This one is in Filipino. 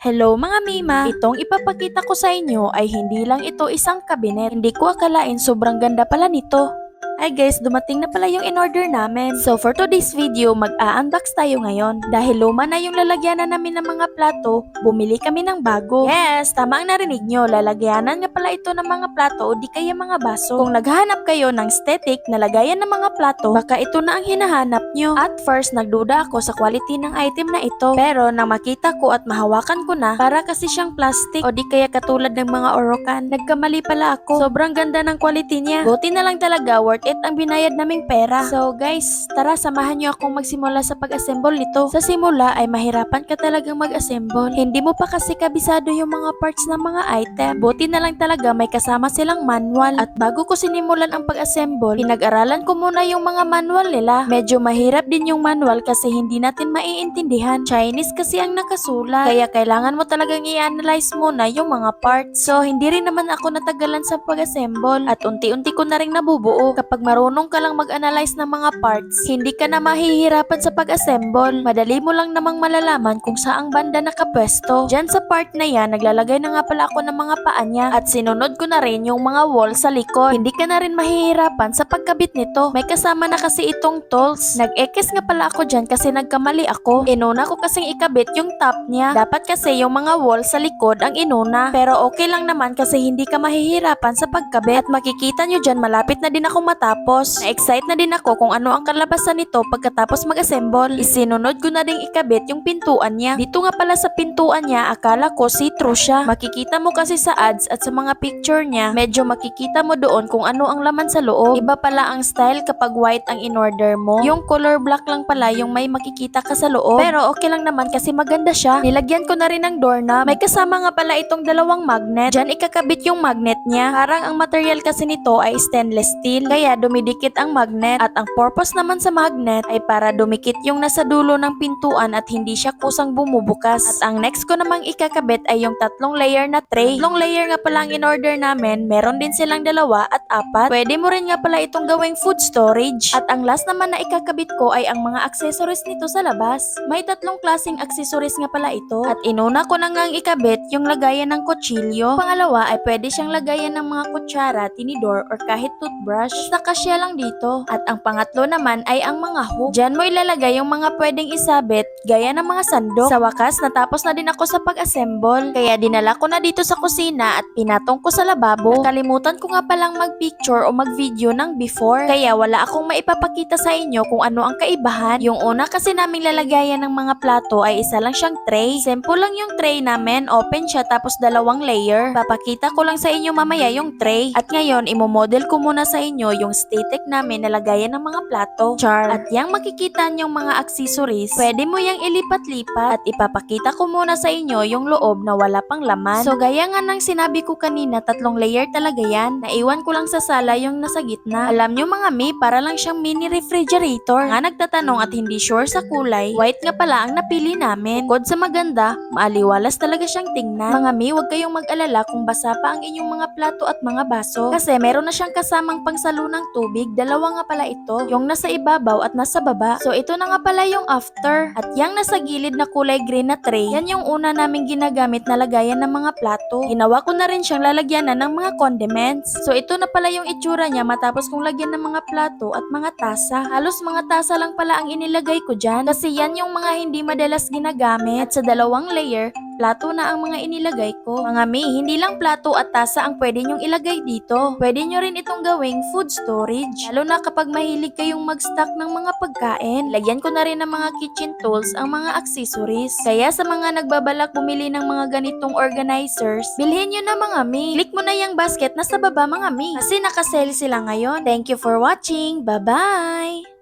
Hello mga Mima! Itong ipapakita ko sa inyo ay hindi lang ito isang kabinet. Hindi ko akalain sobrang ganda pala nito. Ay guys, dumating na pala yung in-order namin. So for today's video, mag-a-unbox tayo ngayon. Dahil luma na yung lalagyanan namin ng mga plato, bumili kami ng bago. Yes, tama ang narinig nyo, lalagyanan nga pala ito ng mga plato o di kaya mga baso. Kung naghahanap kayo ng static na lagayan ng mga plato, baka ito na ang hinahanap nyo. At first, nagduda ako sa quality ng item na ito. Pero nang makita ko at mahawakan ko na, para kasi siyang plastic o di kaya katulad ng mga orokan, nagkamali pala ako. Sobrang ganda ng quality niya. Buti na lang talaga worth it ang binayad naming pera. So guys, tara samahan niyo akong magsimula sa pag-assemble nito. Sa simula ay mahirapan ka talagang mag-assemble. Hindi mo pa kasi kabisado yung mga parts ng mga item. Buti na lang talaga may kasama silang manual. At bago ko sinimulan ang pag-assemble, pinag-aralan ko muna yung mga manual nila. Medyo mahirap din yung manual kasi hindi natin maiintindihan. Chinese kasi ang nakasulat. Kaya kailangan mo talagang i-analyze muna yung mga parts. So hindi rin naman ako natagalan sa pag-assemble. At unti-unti ko na rin nabubuo. Kapag marunong ka lang mag-analyze ng mga parts, hindi ka na mahihirapan sa pag-assemble. Madali mo lang namang malalaman kung saang banda nakapwesto. Diyan sa part na yan, naglalagay na nga pala ako ng mga paa niya at sinunod ko na rin yung mga wall sa likod. Hindi ka na rin mahihirapan sa pagkabit nito. May kasama na kasi itong tools. Nag-ekes nga pala ako dyan kasi nagkamali ako. Inuna ko kasing ikabit yung top niya. Dapat kasi yung mga wall sa likod ang inuna. Pero okay lang naman kasi hindi ka mahihirapan sa pagkabit. At makikita nyo dyan, malapit na din ako matapos. Na-excite na din ako kung ano ang kalabasan nito pagkatapos mag-assemble. Isinunod ko na ding ikabit yung pintuan niya. Dito nga pala sa pintuan niya, akala ko see-through siya. Makikita mo kasi sa ads at sa mga picture niya, medyo makikita mo doon kung ano ang laman sa loob. Iba pala ang style kapag white ang in-order mo. Yung color black lang pala yung may makikita ka sa loob. Pero okay lang naman kasi maganda siya. Nilagyan ko na rin ng doorknob. May kasama nga pala itong dalawang magnet. Diyan ikakabit yung magnet niya. Parang ang material kasi nito ay stainless steel. Kaya dumidikit ang magnet. At ang purpose naman sa magnet ay para dumikit yung nasa dulo ng pintuan at hindi siya kusang bumubukas. At ang next ko namang ikakabit ay yung tatlong layer na tray. Tatlong layer nga pala ang in-order namin. Meron din silang 2 at 4. Pwede mo rin nga pala itong gawing food storage. At ang last naman na ikakabit ko ay ang mga accessories nito sa labas. May 3 klaseng accessories nga pala ito. At inuna ko na ngang ikabit yung lagayan ng kutsilyo. Pangalawa ay pwede siyang lagayan ng mga kutsara, tinidor, or kahit toothbrush. Nakasya lang dito. At ang pangatlo naman ay ang mga hook. Diyan mo ilalagay yung mga pwedeng isabit gaya ng mga sandok. Sa wakas, natapos na din ako sa pag-assemble. Kaya dinala ko na dito sa kusina at pinatong ko sa lababo. Nakalimutan ko nga palang mag-picture o mag-video ng before. Kaya wala akong maipapakita sa inyo kung ano ang kaibahan. Yung una kasi naming lalagayan ng mga plato ay isa lang siyang tray. Simple lang yung tray namin. Open siya tapos 2 layer. Papakita ko lang sa inyo mamaya yung tray. At ngayon, imomodel ko muna sa inyo yung static namin na lagayan ng mga plato. Char. At yang makikita nyong mga accessories, pwede mo yang ilipat-lipat. At ipapakita ko muna sa inyo yung loob na wala pang laman. So gaya nga ng sinabi ko kanina, 3 layer talaga yan. Naiwan ko lang sa sala yung nasa gitna. Alam nyo mga mi, para lang siyang mini refrigerator. Nga nagtatanong at hindi sure sa kulay, white nga pala ang napili namin. Bukod sa maganda, maaliwalas talaga siyang tingnan. Mga mi, huwag kayong mag-alala kung basa pa ang inyong mga plato at mga baso. Kasi meron na siyang kasamang pangsalo ng tubig. 2 nga pala ito. Yung nasa ibabaw at nasa baba. So ito na nga pala yung after. At yung nasa gilid na kulay green na tray, yan yung una naming ginagamit na lagayan ng mga plato. Ginawa ko na rin siyang lalagyanan ng mga condiments. So ito na pala yung itsura niya matapos kong lagyan ng mga plato at mga tasa. Halos mga tasa lang pala ang inilagay ko dyan. Kasi yan yung mga hindi madalas ginagamit. At sa 2 layer, plato na ang mga inilagay ko. Mga mi, hindi lang plato at tasa ang pwede nyong ilagay dito. Pwede nyo rin itong gawing food storage. Lalo na kapag mahilig kayong mag-stock ng mga pagkain. Lagyan ko na rin ng mga kitchen tools ang mga accessories. Kaya sa mga nagbabalak bumili ng mga ganitong organizers, bilhin nyo na mga mi. Click mo na yung basket na sa baba mga mi. Kasi nakasale sila ngayon. Thank you for watching. Bye-bye!